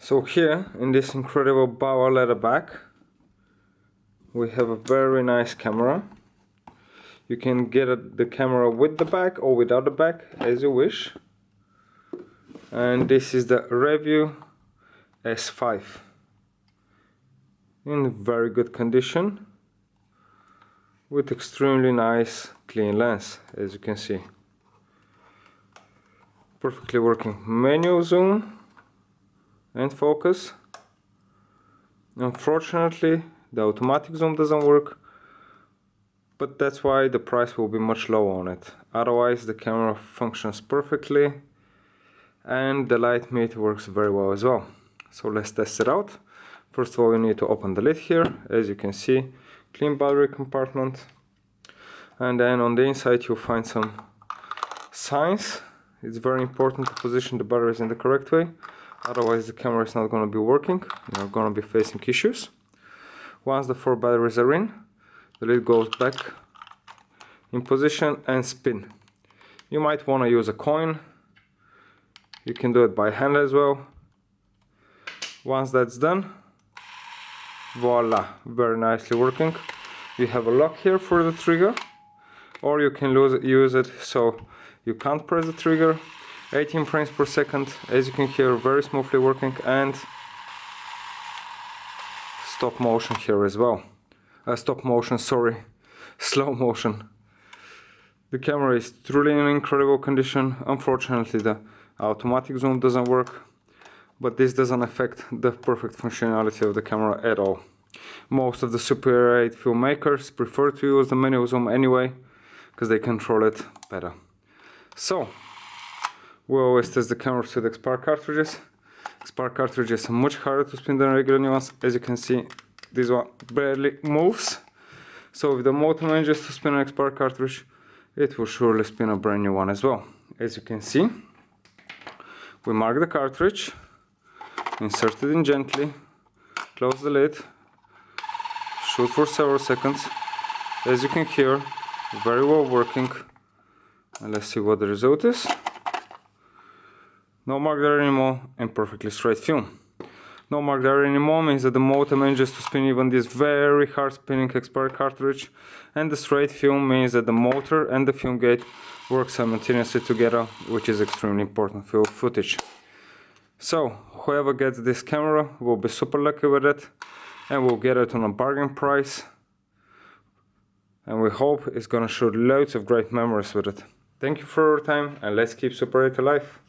So here in this incredible Bauer leather bag we have a very nice camera. You can get the camera with the bag or without the bag as you wish. And this is the Revue S5 in very good condition with extremely nice clean lens, as you can see. Perfectly working manual zoom and focus. Unfortunately the automatic zoom doesn't work, but that's why the price will be much lower on it. Otherwise the camera functions perfectly and the light meter works very well as well. So let's test it out. First of all, you need to open the lid here. As you can see, clean battery compartment, and then on the inside you'll find some signs. It's very important to position the batteries in the correct way, otherwise the camera is not going to be working. You're going to be facing issues. Once the 4 batteries are in, the lid goes back in position and spin. You might want to use a coin. You can do it by hand as well. Once that's done, voila, very nicely working. You have a lock here for the trigger, or you can use it so you can't press the trigger. 18 frames per second, as you can hear, very smoothly working, and stop motion here as well. Slow motion. The camera is truly in incredible condition. Unfortunately the automatic zoom doesn't work, but this doesn't affect the perfect functionality of the camera at all. Most of the Super-8 filmmakers prefer to use the manual zoom anyway, because they control it better. So, we always test the cameras with expired cartridges. Expired cartridges are much harder to spin than regular new ones. As you can see, this one barely moves. So if the motor manages to spin an expired cartridge, it will surely spin a brand new one as well. As you can see, we mark the cartridge, insert it in gently, close the lid, shoot for several seconds. As you can hear, very well working. And let's see what the result is. No mark there anymore and perfectly straight film. No mark there anymore means that the motor manages to spin even this very hard spinning expired cartridge, and the straight film means that the motor and the film gate work simultaneously together, which is extremely important for footage. So whoever gets this camera will be super lucky with it, and will get it on a bargain price, and we hope it's gonna shoot loads of great memories with it. Thank you for your time, and let's keep Super-8 alive.